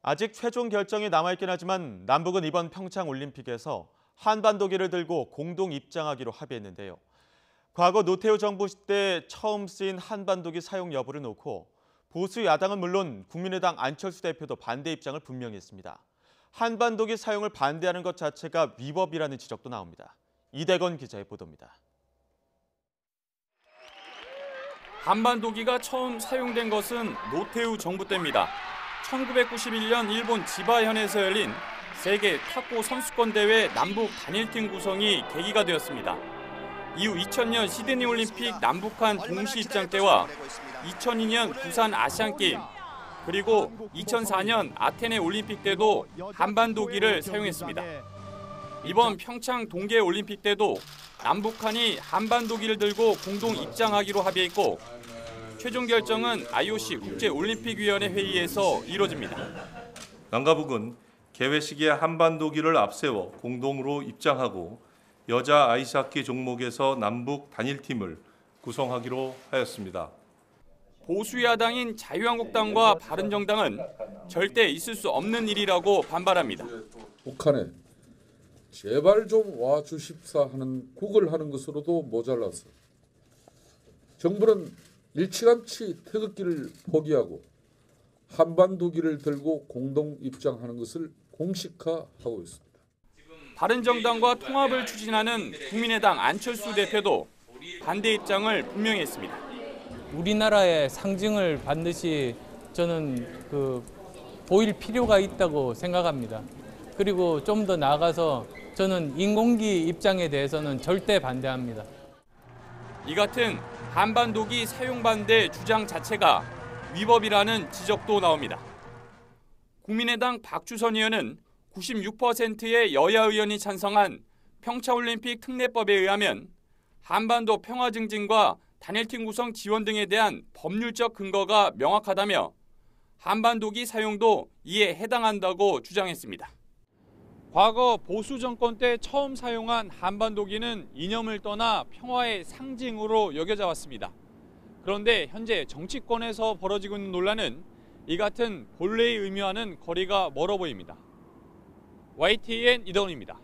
아직 최종 결정이 남아있긴 하지만 남북은 이번 평창 올림픽에서 한반도기를 들고 공동 입장하기로 합의했는데요. 과거 노태우 정부 때 처음 쓰인 한반도기 사용 여부를 놓고 보수 야당은 물론 국민의당 안철수 대표도 반대 입장을 분명히 했습니다. 한반도기 사용을 반대하는 것 자체가 위법이라는 지적도 나옵니다. 이대건 기자의 보도입니다. 한반도기가 처음 사용된 것은 노태우 정부 때입니다. 1991년 일본 지바현에서 열린 세계 탁구 선수권 대회 남북 단일팀 구성이 계기가 되었습니다. 이후 2000년 시드니 올림픽 남북한 동시 입장 때와 2002년 부산 아시안게임, 그리고 2004년 아테네 올림픽 때도 한반도기를 사용했습니다. 이번 평창 동계 올림픽 때도 남북한이 한반도기를 들고 공동 입장하기로 합의했고 최종 결정은 IOC 국제올림픽위원회 회의에서 이뤄집니다. 남과 북은 개회 시기에 한반도기를 앞세워 공동으로 입장하고 여자 아이스하키 종목에서 남북 단일팀을 구성하기로 하였습니다. 보수 야당인 자유한국당과 바른정당은 절대 있을 수 없는 일이라고 반발합니다. 북한에 제발 좀 와주십사 하는 구걸하는 것으로도 모자라서 정부는 일찌감치 태극기를 포기하고 한반도기를 들고 공동 입장하는 것을 공식화하고 있습니다. 바른정당과 통합을 추진하는 국민의당 안철수 대표도 반대 입장을 분명히 했습니다. 우리나라의 상징을 반드시 저는 보일 필요가 있다고 생각합니다. 그리고 좀 더 나아가서 저는 인공기 입장에 대해서는 절대 반대합니다. 이 같은 한반도기 사용 반대 주장 자체가 위법이라는 지적도 나옵니다. 국민의당 박주선 의원은 96%의 여야 의원이 찬성한 평창올림픽 특례법에 의하면 한반도 평화 증진과 단일팀 구성 지원 등에 대한 법률적 근거가 명확하다며 한반도기 사용도 이에 해당한다고 주장했습니다. 과거 보수 정권 때 처음 사용한 한반도기는 이념을 떠나 평화의 상징으로 여겨져 왔습니다. 그런데 현재 정치권에서 벌어지고 있는 논란은 이 같은 본래의 의미와는 거리가 멀어 보입니다. YTN 이대건입니다.